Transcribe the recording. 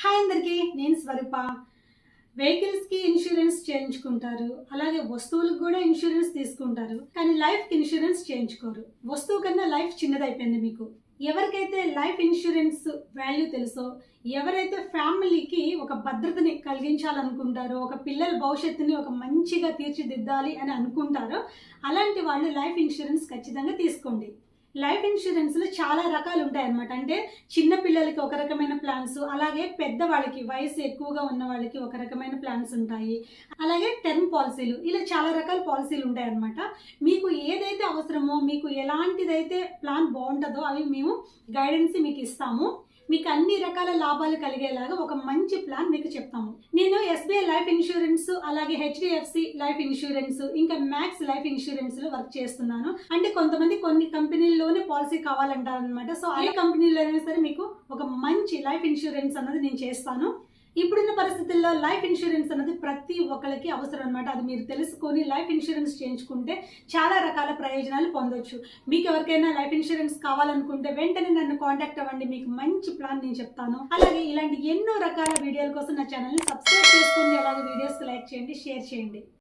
Hi అందరికీ, నేను స్వరూప. వెహికల్స్కి insurance చేయించుకుంటారు, అలాగే వస్తువులకు కూడా ఇన్సూరెన్స్ తీసుకుంటారు. కానీ లైఫ్కి ఇన్సూరెన్స్ చేయించుకోరు. వస్తువు కన్నా లైఫ్ చిన్నదైపోయింది మీకు. ఎవరికైతే లైఫ్ ఇన్సూరెన్స్ వాల్యూ తెలుసో, ఎవరైతే ఫ్యామిలీకి ఒక భద్రతని కలిగించాలనుకుంటారో, ఒక పిల్లల భవిష్యత్తుని ఒక మంచిగా తీర్చిదిద్దాలి అని అనుకుంటారో, అలాంటి వాళ్ళు లైఫ్ ఇన్సూరెన్స్ ఖచ్చితంగా తీసుకోండి. లైఫ్ ఇన్సూరెన్స్లో చాలా రకాలు ఉంటాయన్నమాట. అంటే చిన్న పిల్లలకి ఒక రకమైన ప్లాన్స్, అలాగే పెద్దవాళ్ళకి వయసు ఎక్కువగా ఉన్న వాళ్ళకి ఒక రకమైన ప్లాన్స్ ఉంటాయి. అలాగే టర్మ్ పాలసీలు, ఇలా చాలా రకాల పాలసీలు ఉంటాయన్నమాట. మీకు ఏదైతే అవసరమో, మీకు ఎలాంటిదైతే ప్లాన్ బాగుంటుందో అవి మేము గైడెన్స్ మీకు ఇస్తాము. మీకు అన్ని రకాల లాభాలు కలిగేలాగా ఒక మంచి ప్లాన్ మీకు చెప్తాము. నేను ఎస్బీఐ లైఫ్ ఇన్సూరెన్స్, అలాగే హెచ్డిఎఫ్సి లైఫ్ ఇన్సూరెన్స్, ఇంకా మ్యాక్స్ లైఫ్ ఇన్సూరెన్స్ లో వర్క్ చేస్తున్నాను. అంటే కొంతమంది కొన్ని కంపెనీల్లోనే పాలసీ కావాలంటారనమాట. సో ఏ కంపెనీలో అయినా సరే మీకు ఒక మంచి లైఫ్ ఇన్సూరెన్స్ అన్నది నేను చేస్తాను. ఇప్పుడున్న పరిస్థితుల్లో లైఫ్ ఇన్సూరెన్స్ అనేది ప్రతి ఒక్కరికి అవసరం అనమాట. అది మీరు తెలుసుకొని లైఫ్ ఇన్సూరెన్స్ చేయించుకుంటే చాలా రకాల ప్రయోజనాలు పొందొచ్చు. మీకు ఎవరికైనా లైఫ్ ఇన్సూరెన్స్ కావాలనుకుంటే వెంటనే నన్ను కాంటాక్ట్ అవ్వండి, మీకు మంచి ప్లాన్ నేను చెప్తాను. అలాగే ఇలాంటి ఎన్నో రకాల వీడియోల కోసం నా ఛానల్ని సబ్స్క్రైబ్ చేసుకోండి, అలాగే వీడియోస్ లైక్ చేయండి, షేర్ చేయండి.